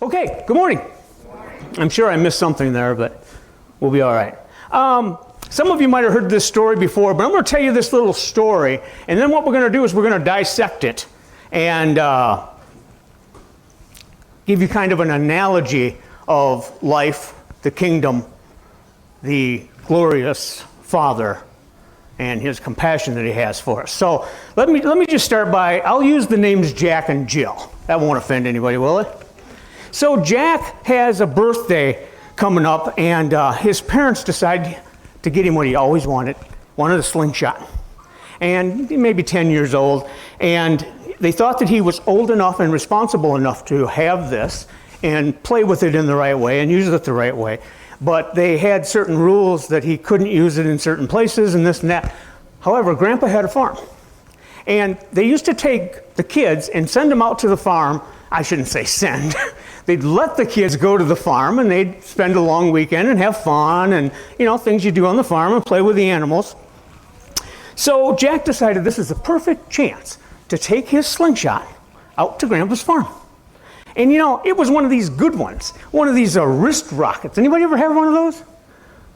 Okay, good morning. I'm sure I missed something there, but we'll be all right. Some of you might have heard this story before, but I'm going to tell you this little story, and then what we're going to do is we're going to dissect it and give you kind of an analogy of life, the kingdom, the glorious Father, and his compassion that he has for us. So let me just start by, I'll use the names Jack and Jill. That won't offend anybody, will it? So Jack has a birthday coming up, and his parents decide to get him what he always wanted a slingshot. And he may be 10 years old, and they thought that he was old enough and responsible enough to have this and play with it in the right way and use it the right way. But they had certain rules that he couldn't use it in certain places and this and that. However, Grandpa had a farm. And they used to take the kids and send them out to the farm. I shouldn't say send. They'd let the kids go to the farm and they'd spend a long weekend and have fun and, you know, things you do on the farm and play with the animals. So Jack decided this is a perfect chance to take his slingshot out to Grandpa's farm. And you know, it was one of these good ones, one of these wrist rockets. Anybody ever have one of those?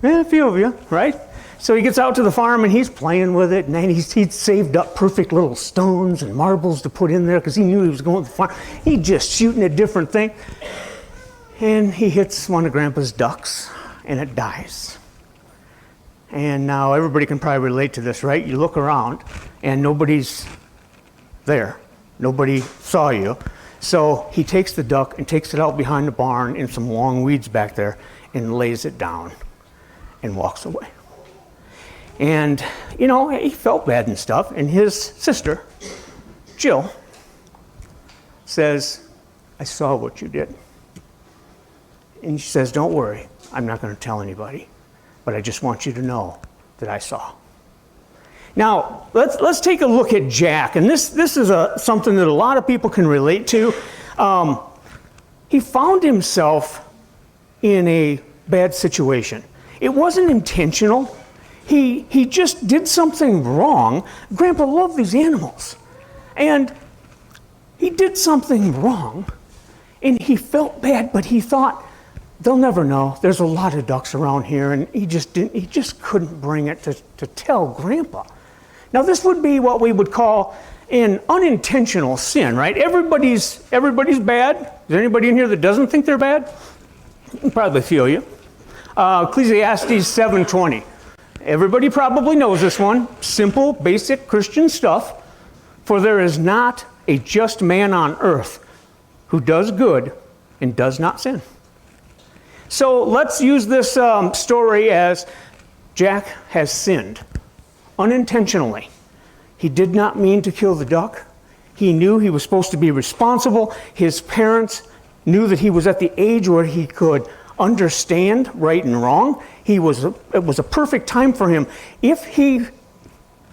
Yeah, a few of you, right? So he gets out to the farm and he's playing with it, and then he'd saved up perfect little stones and marbles to put in there because he knew he was going to the farm. He's just shooting at different things. And he hits one of Grandpa's ducks and it dies. And now everybody can probably relate to this, right? You look around and nobody's there. Nobody saw you. So he takes the duck and takes it out behind the barn in some long weeds back there and lays it down and walks away. And, you know, he felt bad and stuff. And his sister, Jill, says, I saw what you did. And she says, don't worry, I'm not going to tell anybody, but I just want you to know that I saw. Now, let's take a look at Jack. And this is something that a lot of people can relate to. He found himself in a bad situation. It wasn't intentional. He just did something wrong. Grandpa loved these animals. And he did something wrong. And he felt bad, but he thought, they'll never know. There's a lot of ducks around here. And he just couldn't bring it to tell Grandpa. Now, this would be what we would call an unintentional sin, right? Everybody's bad. Is there anybody in here that doesn't think they're bad? Probably a few of you. Ecclesiastes 7:20. Everybody probably knows this one. Simple, basic Christian stuff. For there is not a just man on earth who does good and does not sin. So let's use this story as Jack has sinned unintentionally. He did not mean to kill the duck. He knew he was supposed to be responsible. His parents knew that he was at the age where he could understand right and wrong. It was a perfect time for him. If he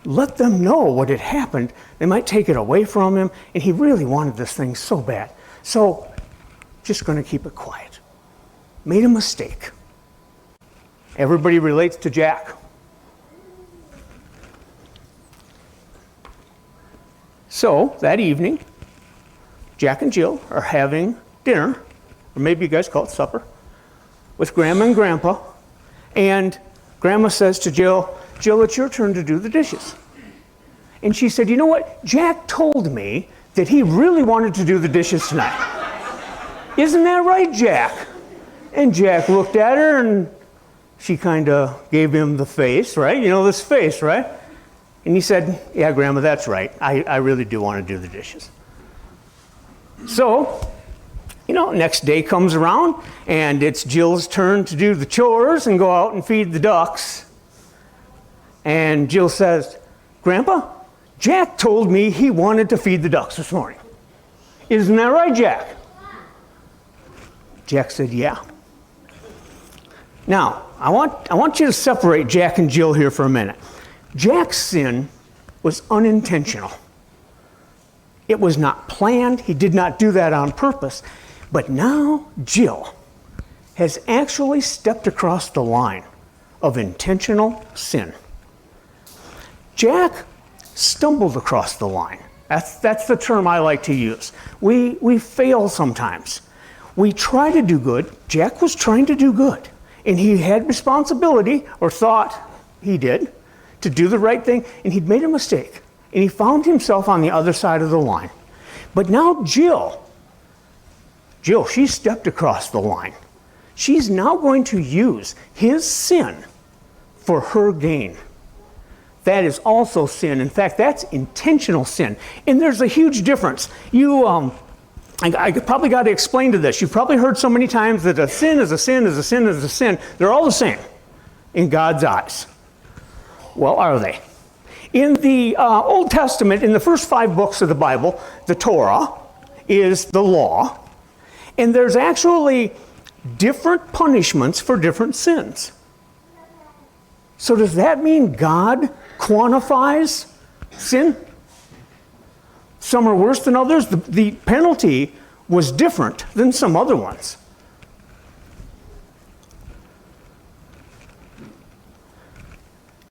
let them know what had happened, they might take it away from him, and he really wanted this thing so bad. So, just going to keep it quiet. Made a mistake. Everybody relates to Jack. So, that evening, Jack and Jill are having dinner, or maybe you guys call it supper, with Grandma and Grandpa. And Grandma says to Jill, Jill, it's your turn to do the dishes. And she said, you know what? Jack told me that he really wanted to do the dishes tonight. Isn't that right, Jack? And Jack looked at her and she kind of gave him the face, right? You know this face, right? And he said, yeah, Grandma, that's right. I really do want to do the dishes. So, you know, next day comes around, and it's Jill's turn to do the chores and go out and feed the ducks. And Jill says, Grandpa, Jack told me he wanted to feed the ducks this morning. Isn't that right, Jack? Jack said, yeah. Now, I want you to separate Jack and Jill here for a minute. Jack's sin was unintentional. It was not planned. He did not do that on purpose. But now Jill has actually stepped across the line of intentional sin. Jack stumbled across the line. That's the term I like to use. We fail sometimes. We try to do good. Jack was trying to do good. And he had responsibility, or thought he did, to do the right thing, and he'd made a mistake. And he found himself on the other side of the line. But now Jill, she stepped across the line. She's now going to use his sin for her gain. That is also sin. In fact, that's intentional sin. And there's a huge difference. I probably got to explain to this. You've probably heard so many times that a sin is a sin is a sin is a sin. They're all the same in God's eyes. Well, are they? In the Old Testament, in the first 5 books of the Bible, the Torah is the law. And there's actually different punishments for different sins. So does that mean God quantifies sin? Some are worse than others. The penalty was different than some other ones.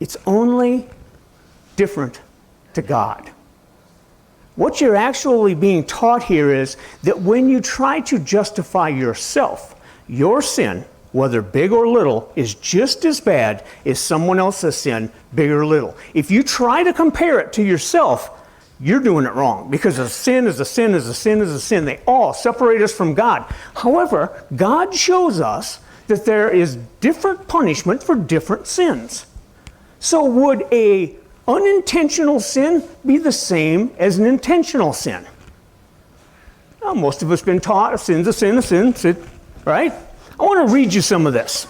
It's only different to God. What you're actually being taught here is that when you try to justify yourself, your sin, whether big or little, is just as bad as someone else's sin, big or little. If you try to compare it to yourself, you're doing it wrong, because a sin is a sin is a sin is a sin. They all separate us from God. However, God shows us that there is different punishment for different sins. So would a unintentional sin be the same as an intentional sin? Well, most of us have been taught a sin's a sin, right? I want to read you some of this.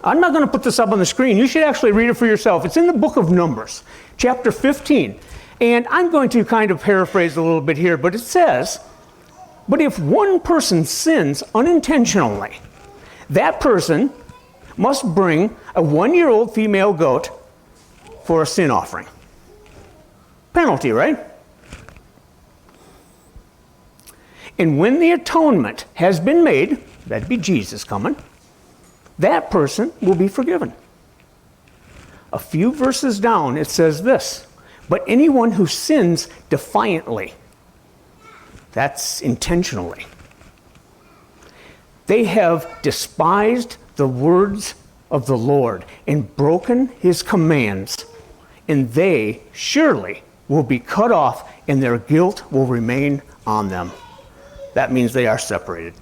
I'm not going to put this up on the screen. You should actually read it for yourself. It's in the book of Numbers, chapter 15. And I'm going to kind of paraphrase a little bit here, but it says, but if one person sins unintentionally, that person must bring a 1-year-old female goat for a sin offering. Penalty, right? And when the atonement has been made, that'd be Jesus coming, that person will be forgiven. A few verses down, it says this, but anyone who sins defiantly, that's intentionally, they have despised the words of the Lord and broken his commands, and they surely will be cut off, and their guilt will remain on them. That means they are separated.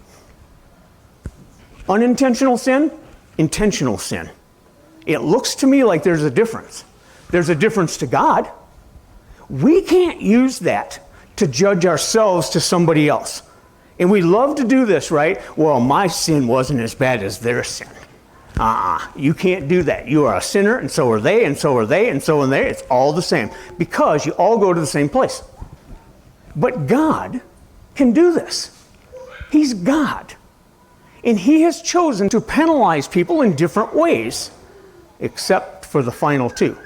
Unintentional sin, intentional sin. It looks to me like there's a difference. There's a difference to God. We can't use that to judge ourselves to somebody else. And we love to do this, right? Well, my sin wasn't as bad as their sin. You can't do that. You are a sinner, and so are they, and so are they, and so are they. It's all the same, because you all go to the same place. But God can do this. He's God. And he has chosen to penalize people in different ways, except for the final two.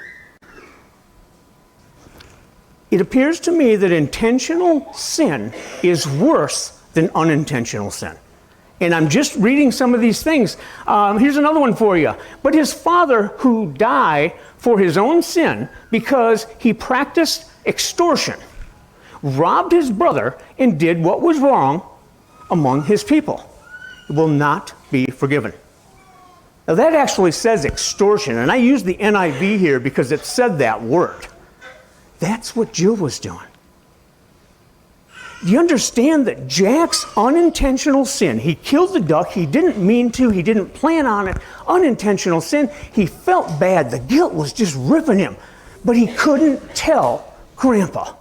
It appears to me that intentional sin is worse than unintentional sin. And I'm just reading some of these things. Here's another one for you. But his father, who died for his own sin because he practiced extortion, robbed his brother, and did what was wrong among his people, will not be forgiven. Now that actually says extortion, and I use the NIV here because it said that word. That's what Jill was doing. Do you understand that Jack's unintentional sin, he killed the duck, he didn't mean to, he didn't plan on it, unintentional sin, he felt bad, the guilt was just ripping him, but he couldn't tell Grandpa.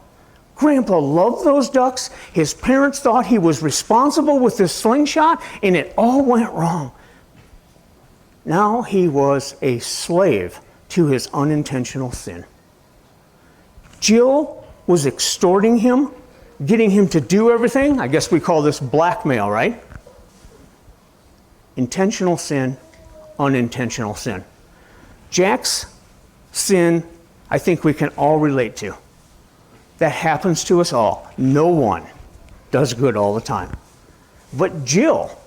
Grandpa loved those ducks, his parents thought he was responsible with this slingshot, and it all went wrong. Now he was a slave to his unintentional sin. Jill was extorting him, getting him to do everything. I guess we call this blackmail, right? Intentional sin, unintentional sin. Jack's sin, I think we can all relate to. That happens to us all. No one does good all the time. But Jill,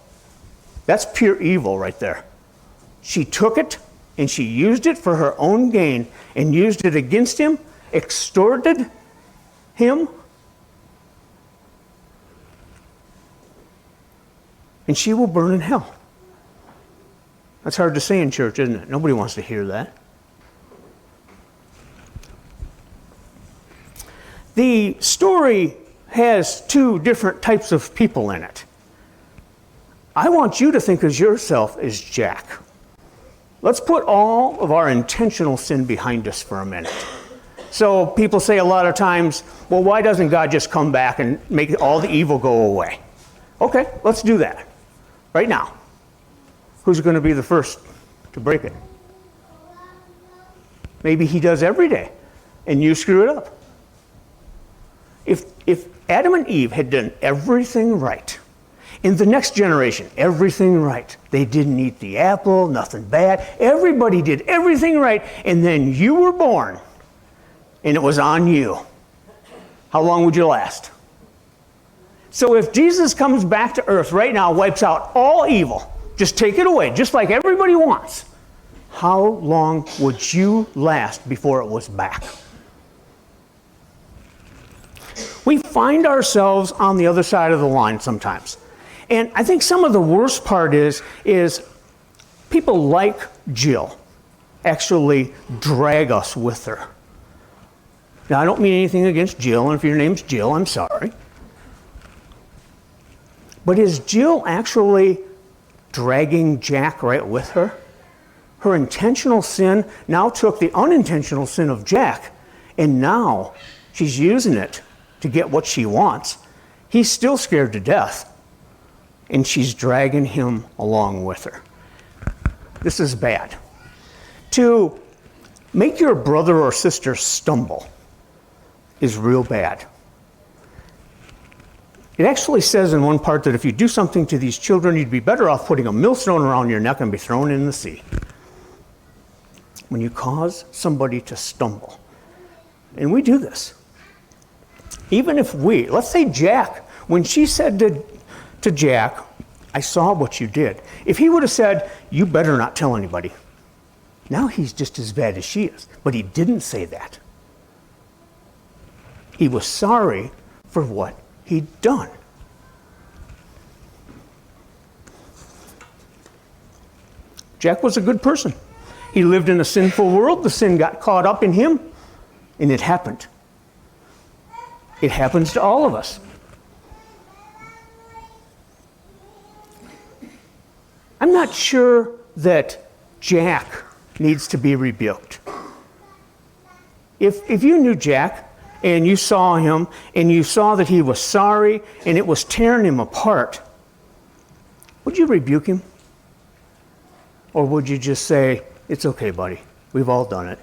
that's pure evil right there. She took it and she used it for her own gain and used it against him, extorted him. and she will burn in hell. That's hard to say in church, isn't it? Nobody wants to hear that. The story has two different types of people in it. I want you to think of yourself as Jack. Let's put all of our intentional sin behind us for a minute. So people say a lot of times, well, why doesn't God just come back and make all the evil go away? Okay, let's do that right now. Who's going to be the first to break it? Maybe he does every day, and you screw it up. If Adam and Eve had done everything right, in the next generation, everything right, they didn't eat the apple, nothing bad, everybody did everything right, and then you were born, and it was on you. How long would you last? So if Jesus comes back to earth right now, wipes out all evil, just take it away, just like everybody wants, how long would you last before it was back? We find ourselves on the other side of the line sometimes. And I think some of the worst part is people like Jill actually drag us with her. Now, I don't mean anything against Jill, and if your name's Jill, I'm sorry. But is Jill actually dragging Jack right with her? Her intentional sin now took the unintentional sin of Jack, and now she's using it to get what she wants. He's still scared to death, and she's dragging him along with her. This is bad. To make your brother or sister stumble is real bad. It actually says in one part that if you do something to these children, you'd be better off putting a millstone around your neck and be thrown in the sea. When you cause somebody to stumble, and we do this, even if let's say Jack, when she said to Jack, I saw what you did. If he would have said, you better not tell anybody, now he's just as bad as she is. But he didn't say that. He was sorry for what he'd done. Jack was a good person. He lived in a sinful world. The sin got caught up in him, and it happened. It happens to all of us. I'm not sure that Jack needs to be rebuked. If you knew Jack and you saw him and you saw that he was sorry and it was tearing him apart, would you rebuke him? Or would you just say, it's okay, buddy, we've all done it?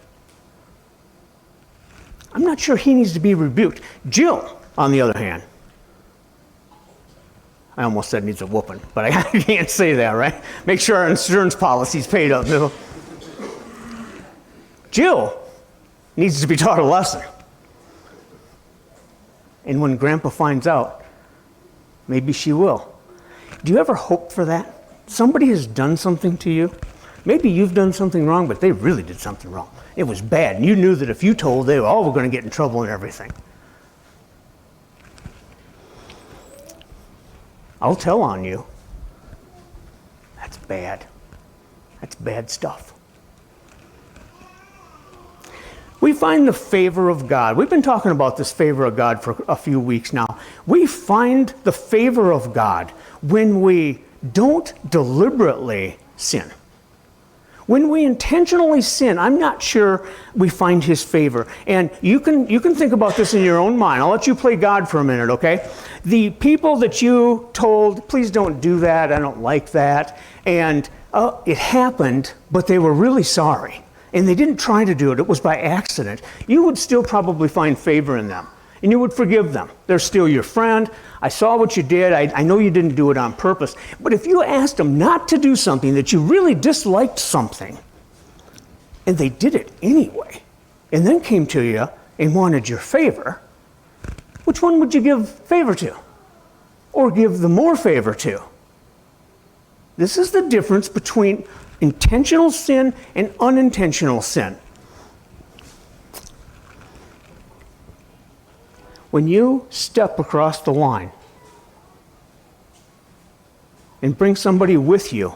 I'm not sure he needs to be rebuked. Jill, on the other hand, I almost said needs a whooping, but I can't say that, right? Make sure our insurance policy's paid up, Bill. Jill needs to be taught a lesson. And when Grandpa finds out, maybe she will. Do you ever hope for that? Somebody has done something to you. Maybe you've done something wrong, but they really did something wrong. It was bad, and you knew that if you told, they were all going to get in trouble and everything. I'll tell on you. That's bad. That's bad stuff. We find the favor of God. We've been talking about this favor of God for a few weeks now. We find the favor of God when we don't deliberately sin. When we intentionally sin, I'm not sure we find his favor. And you can think about this in your own mind. I'll let you play God for a minute, okay? The people that you told, please don't do that, I don't like that, and it happened, but they were really sorry. And they didn't try to do it, it was by accident. You would still probably find favor in them. And you would forgive them. They're still your friend. I saw what you did. I know you didn't do it on purpose. But if you asked them not to do something, that you really disliked something, and they did it anyway, and then came to you and wanted your favor, which one would you give favor to? Or give the more favor to? This is the difference between intentional sin and unintentional sin. When you step across the line, and bring somebody with you,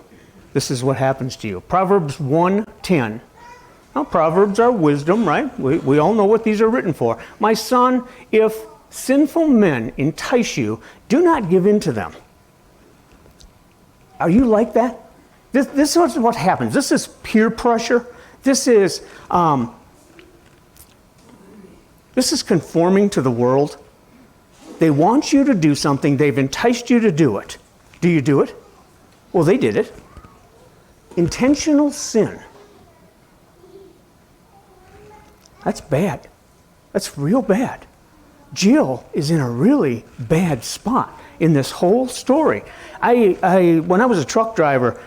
this is what happens to you. Proverbs 1:10. Now, Proverbs are wisdom, right? We all know what these are written for. My son, if sinful men entice you, do not give in to them. Are you like that? This is what happens. This is peer pressure. This is conforming to the world. They want you to do something. They've enticed you to do it. Do you do it? Well, they did it. Intentional sin. That's bad. That's real bad. Jill is in a really bad spot in this whole story. When I was a truck driver,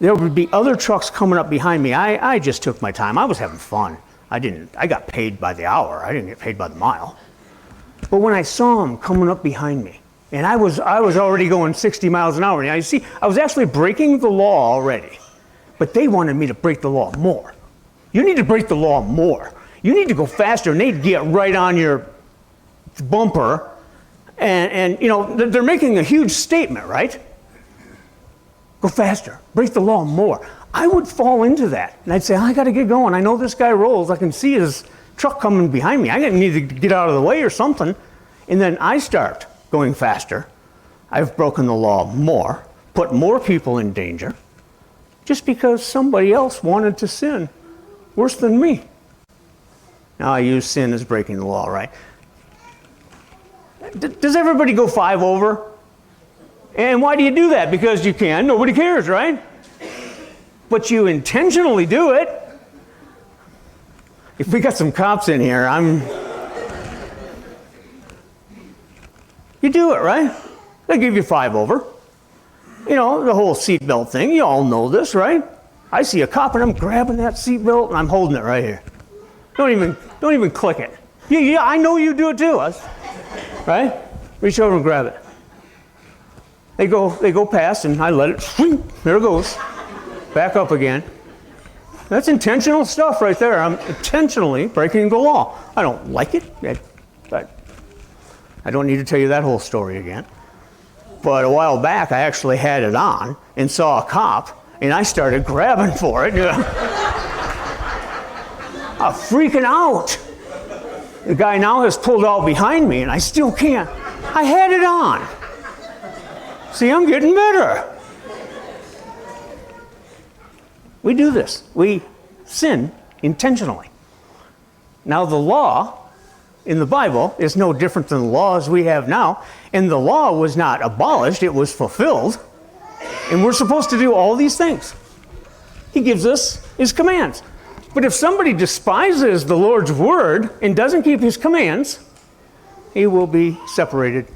there would be other trucks coming up behind me. I just took my time. I was having fun. I got paid by the hour. I didn't get paid by the mile. But when I saw them coming up behind me, and I was already going 60 miles an hour. Now, you see, I was actually breaking the law already. But they wanted me to break the law more. You need to break the law more. You need to go faster, and they'd get right on your bumper. And you know, they're making a huge statement, right? Go faster, break the law more. I would fall into that, and I'd say, I got to get going. I know this guy rolls. I can see his truck coming behind me. I need to get out of the way or something. And then I start going faster. I've broken the law more, put more people in danger, just because somebody else wanted to sin worse than me. Now, I use sin as breaking the law, right? Does everybody go 5 over? And why do you do that? Because you can. Nobody cares, right? But you intentionally do it. If we got some cops in here, you do it, right? They give you 5 over. You know, the whole seatbelt thing, you all know this, right? I see a cop and I'm grabbing that seatbelt and I'm holding it right here. Don't even click it. Yeah, I know you do it too, right? Reach over and grab it. They go past and I let it, there it goes. Back up again. That's intentional stuff right there. I'm intentionally breaking the law. I don't like it. I don't need to tell you that whole story again. But a while back, I actually had it on and saw a cop, and I started grabbing for it. I'm freaking out. The guy now has pulled out behind me, and I still can't. I had it on. See, I'm getting better. We do this. We sin intentionally. Now, the law in the Bible is no different than the laws we have now. And the law was not abolished, it was fulfilled. And we're supposed to do all these things. He gives us his commands. But if somebody despises the Lord's word and doesn't keep his commands, he will be separated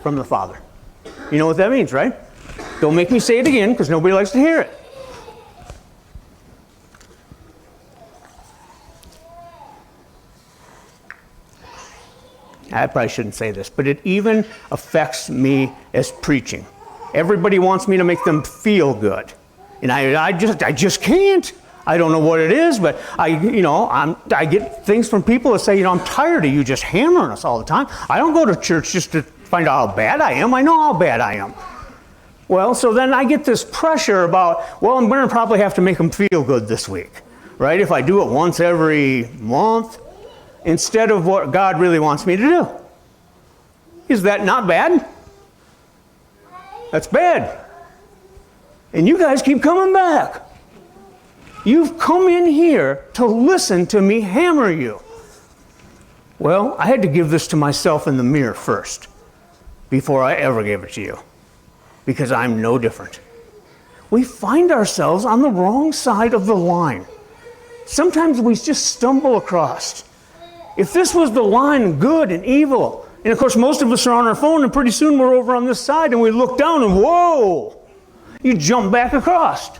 from the Father. You know what that means, right? Don't make me say it again, because nobody likes to hear it. I probably shouldn't say this, but it even affects me as preaching. Everybody wants me to make them feel good. And I just can't. I don't know what it is, but I get things from people that say, I'm tired of you just hammering us all the time. I don't go to church just to find out how bad I am. I know how bad I am. Well, so then I get this pressure about, I'm going to probably have to make them feel good this week, right? If I do it once every month, instead of what God really wants me to do. Is that not bad? That's bad. And you guys keep coming back. You've come in here to listen to me hammer you. Well, I had to give this to myself in the mirror first before I ever gave it to you, because I'm no different. We find ourselves on the wrong side of the line. Sometimes we just stumble across. If this was the line, good and evil, and of course most of us are on our phone, and pretty soon we're over on this side and we look down and whoa, you jump back across.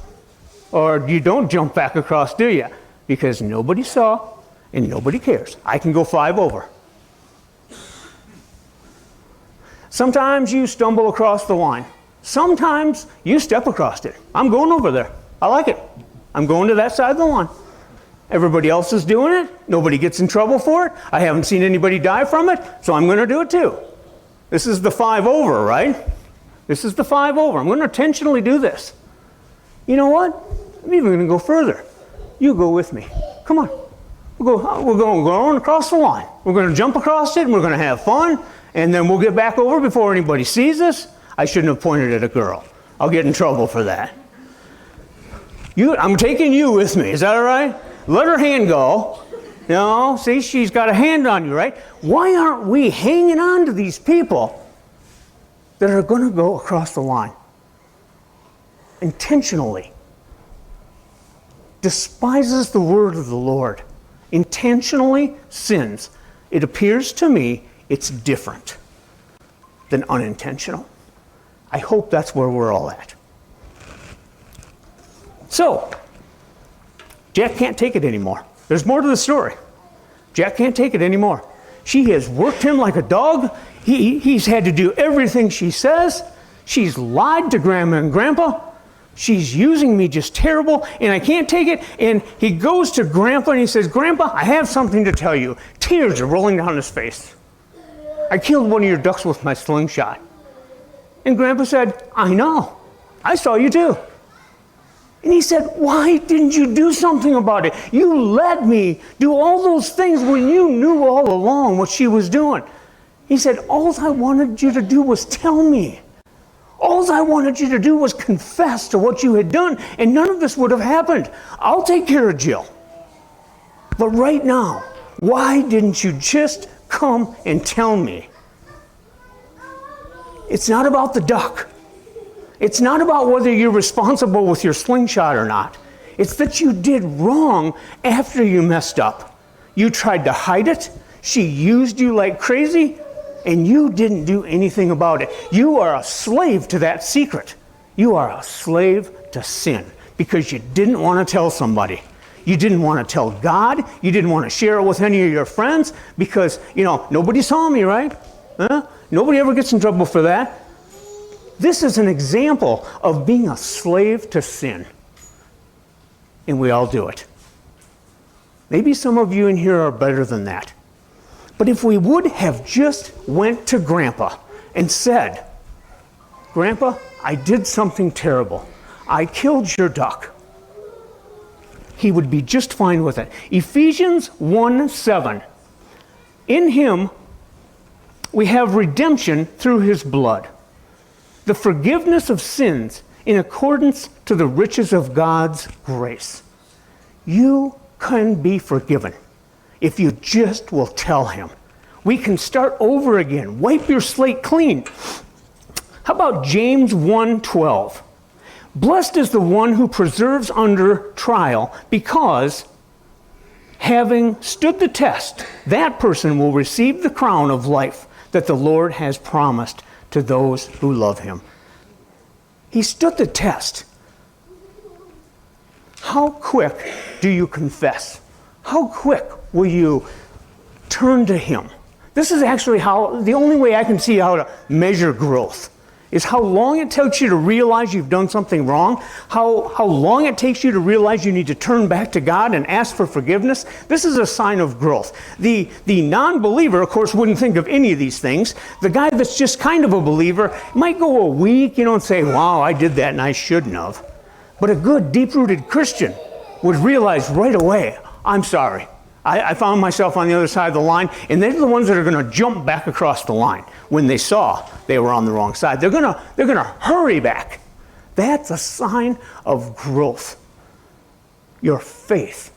Or you don't jump back across, do you? Because nobody saw and nobody cares. I can go 5 over. Sometimes you stumble across the line. Sometimes you step across it. I'm going over there. I like it. I'm going to that side of the line. Everybody else is doing it. Nobody gets in trouble for it. I haven't seen anybody die from it, so I'm going to do it too. This is the 5 over, right? This is the 5 over. I'm going to intentionally do this. You know what? I'm even going to go further. You go with me. Come on. We're going across the line. We're going to jump across it, and we're going to have fun, and then we'll get back over before anybody sees us. I shouldn't have pointed at a girl. I'll get in trouble for that. I'm taking you with me. Is that all right? Let her hand go. You know, see, she's got a hand on you, right? Why aren't we hanging on to these people that are going to go across the line intentionally? Despises the word of the Lord, intentionally sins. It appears to me it's different than unintentional. I hope that's where we're all at. So, Jack can't take it anymore. There's more to the story. Jack can't take it anymore. She has worked him like a dog. He's had to do everything she says. She's lied to Grandma and Grandpa. She's using me just terrible, and I can't take it. And he goes to Grandpa and he says, Grandpa, I have something to tell you. Tears are rolling down his face. I killed one of your ducks with my slingshot. And Grandpa said, I know. I saw you too. And he said, why didn't you do something about it? You let me do all those things when you knew all along what she was doing. He said, all I wanted you to do was tell me. All I wanted you to do was confess to what you had done, and none of this would have happened. I'll take care of Jill. But right now, why didn't you just come and tell me? It's not about the duck. It's not about whether you're responsible with your slingshot or not. It's that you did wrong after you messed up. You tried to hide it. She used you like crazy, and you didn't do anything about it. You are a slave to that secret. You are a slave to sin because you didn't want to tell somebody. You didn't want to tell God. You didn't want to share it with any of your friends because, nobody saw me, right? Huh? Nobody ever gets in trouble for that. This is an example of being a slave to sin. And we all do it. Maybe some of you in here are better than that. But if we would have just went to Grandpa and said, Grandpa, I did something terrible. I killed your duck. He would be just fine with it. Ephesians 1:7. In him we have redemption through his blood, the forgiveness of sins in accordance to the riches of God's grace. You can be forgiven if you just will tell him. We can start over again. Wipe your slate clean. How about James 1:12? Blessed is the one who perseveres under trial, because having stood the test, that person will receive the crown of life that the Lord has promised to those who love him. He stood the test. How quick do you confess? How quick will you turn to him? This is actually the only way I can see how to measure growth is how long it takes you to realize you've done something wrong, how long it takes you to realize you need to turn back to God and ask for forgiveness. This is a sign of growth. The non-believer, of course, wouldn't think of any of these things. The guy that's just kind of a believer might go a week, and say, wow, I did that and I shouldn't have. But a good, deep-rooted Christian would realize right away, I'm sorry. I found myself on the other side of the line, and they're the ones that are going to jump back across the line when they saw they were on the wrong side. They're going to hurry back. That's a sign of growth. Your faith.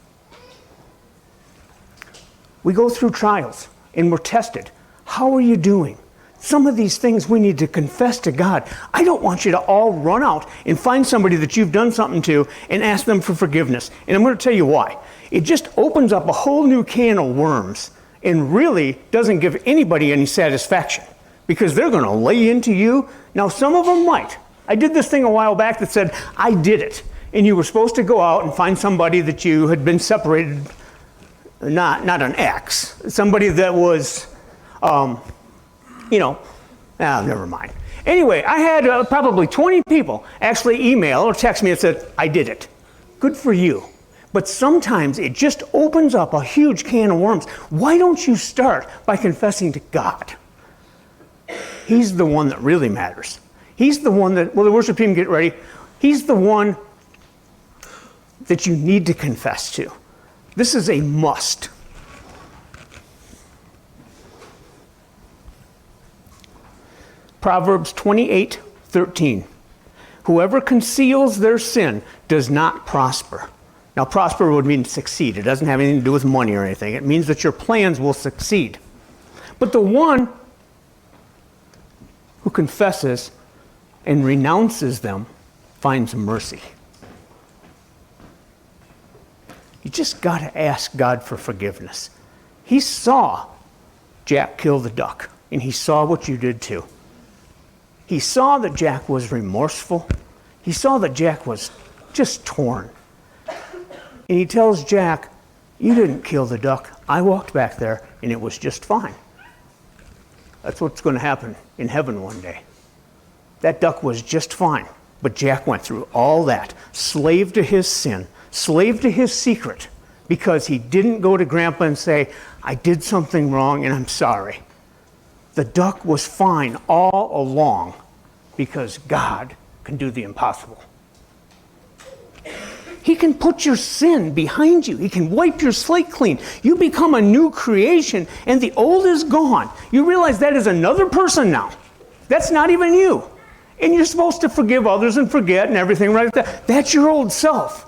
We go through trials and we're tested. How are you doing? Some of these things we need to confess to God. I don't want you to all run out and find somebody that you've done something to and ask them for forgiveness. And I'm going to tell you why. It just opens up a whole new can of worms and really doesn't give anybody any satisfaction because they're going to lay into you. Now, some of them might. I did this thing a while back that said, I did it. And you were supposed to go out and find somebody that you had been separated, not an ex, somebody that was, never mind. Anyway, I had probably 20 people actually email or text me and said, I did it. Good for you. But sometimes it just opens up a huge can of worms. Why don't you start by confessing to God? He's the one that really matters. He's the one that, well, the worship team get ready. He's the one that you need to confess to. This is a must. Proverbs 28:13. Whoever conceals their sin does not prosper. Now, prosper would mean succeed. It doesn't have anything to do with money or anything. It means that your plans will succeed. But the one who confesses and renounces them finds mercy. You just got to ask God for forgiveness. He saw Jack kill the duck, and he saw what you did too. He saw that Jack was remorseful. He saw that Jack was just torn. And he tells Jack, you didn't kill the duck. I walked back there, and it was just fine. That's what's going to happen in heaven one day. That duck was just fine. But Jack went through all that, slave to his sin, slave to his secret, because he didn't go to Grandpa and say, I did something wrong and I'm sorry. The duck was fine all along because God can do the impossible. He can put your sin behind you. He can wipe your slate clean. You become a new creation and the old is gone. You realize that is another person now. That's not even you. And you're supposed to forgive others and forget and everything right there. That's your old self.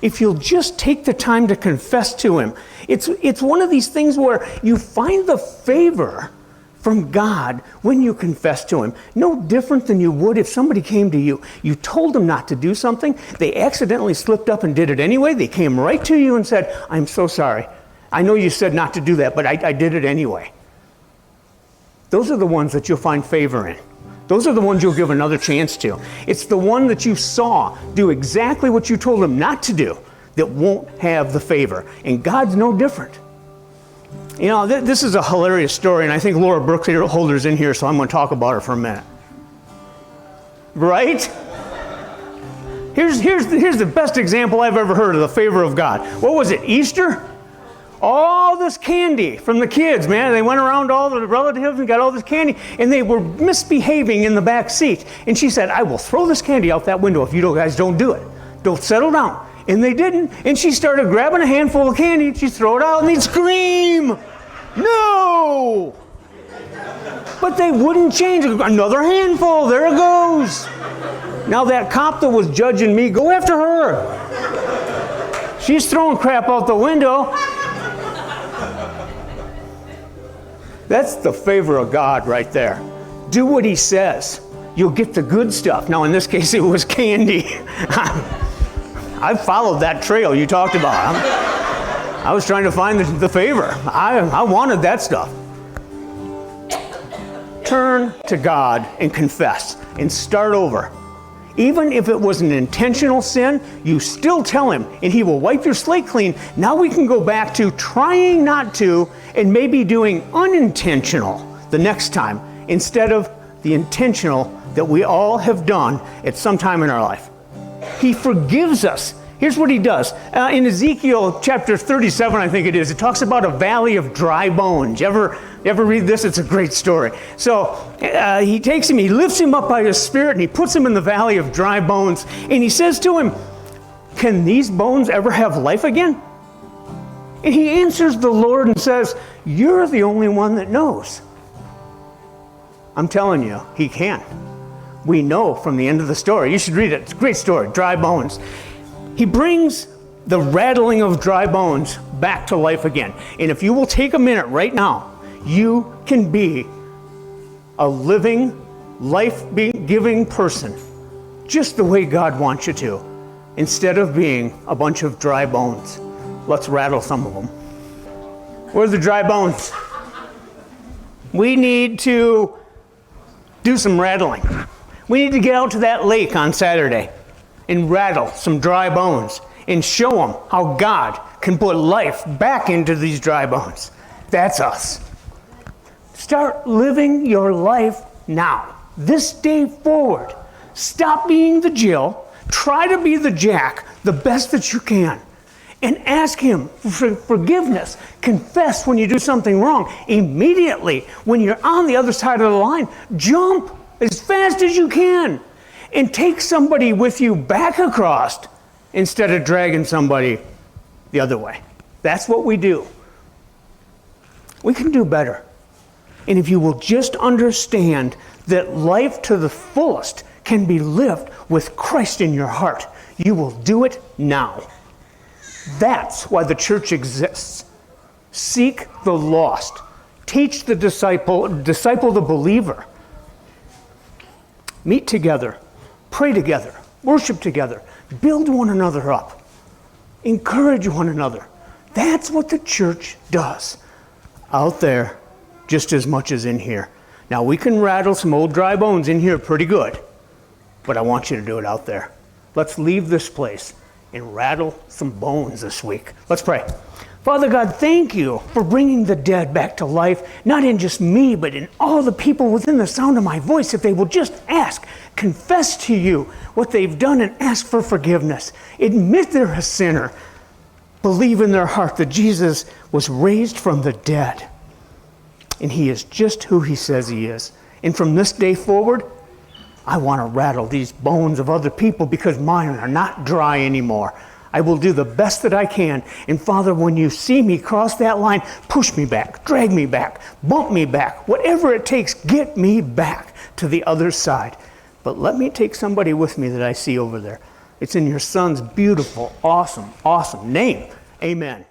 If you'll just take the time to confess to him, it's one of these things where you find the favor from God when you confess to him. No different than you would if somebody came to you. You told them not to do something. They accidentally slipped up and did it anyway. They came right to you and said, I'm so sorry. I know you said not to do that, but I did it anyway. Those are the ones that you'll find favor in. Those are the ones you'll give another chance to. It's the one that you saw do exactly what you told him not to do that won't have the favor. And God's no different. You know, this is a hilarious story, and I think Laura Burkholder's in here, so I'm going to talk about her for a minute. Right? Here's the best example I've ever heard of the favor of God. What was it, Easter? All this candy from the kids, man. They went around to all the relatives and got all this candy, and they were misbehaving in the back seat. And she said, I will throw this candy out that window if you guys don't do it. Don't settle down. And they didn't. And she started grabbing a handful of candy, and she'd throw it out, and they'd scream, no! But they wouldn't change. Another handful, there it goes. Now that cop that was judging me, go after her. She's throwing crap out the window. That's the favor of God right there. Do what he says. You'll get the good stuff. Now, in this case, it was candy. I followed that trail you talked about. I was trying to find the favor. I wanted that stuff. Turn to God and confess and start over. Even if it was an intentional sin, you still tell him and he will wipe your slate clean. Now we can go back to trying not to and maybe doing unintentional the next time instead of the intentional that we all have done at some time in our life. He forgives us. Here's what he does. In Ezekiel chapter 37, I think it is, it talks about a valley of dry bones. You ever read this? It's a great story. So he takes him, he lifts him up by his spirit, and he puts him in the valley of dry bones. And he says to him, can these bones ever have life again? And he answers the Lord and says, you're the only one that knows. I'm telling you, he can. We know from the end of the story. You should read it. It's a great story, dry bones. He brings the rattling of dry bones back to life again. And if you will take a minute right now, you can be a living, life-giving person just the way God wants you to, instead of being a bunch of dry bones. Let's rattle some of them. Where's the dry bones? We need to do some rattling. We need to get out to that lake on Saturday and rattle some dry bones and show them how God can put life back into these dry bones. That's us. Start living your life now, this day forward. Stop being the Jill. Try to be the Jack, the best that you can. And ask him for forgiveness. Confess when you do something wrong. Immediately, when you're on the other side of the line, jump. as fast as you can and take somebody with you back across instead of dragging somebody the other way. That's what we do. We can do better. And if you will just understand that life to the fullest can be lived with Christ in your heart, you will do it now. That's why the church exists. Seek the lost. Teach the disciple the believer. Meet together. Pray together. Worship together. Build one another up. Encourage one another. That's what the church does. Out there, just as much as in here. Now, we can rattle some old dry bones in here pretty good, but I want you to do it out there. Let's leave this place and rattle some bones this week. Let's pray. Father God, thank you for bringing the dead back to life, not in just me, but in all the people within the sound of my voice, if they will just ask, confess to you what they've done and ask for forgiveness. Admit they're a sinner. Believe in their heart that Jesus was raised from the dead, and he is just who he says he is. And from this day forward, I want to rattle these bones of other people because mine are not dry anymore. I will do the best that I can. And Father, when you see me cross that line, push me back, drag me back, bump me back, whatever it takes, get me back to the other side. But let me take somebody with me that I see over there. It's in your Son's beautiful, awesome, awesome name. Amen.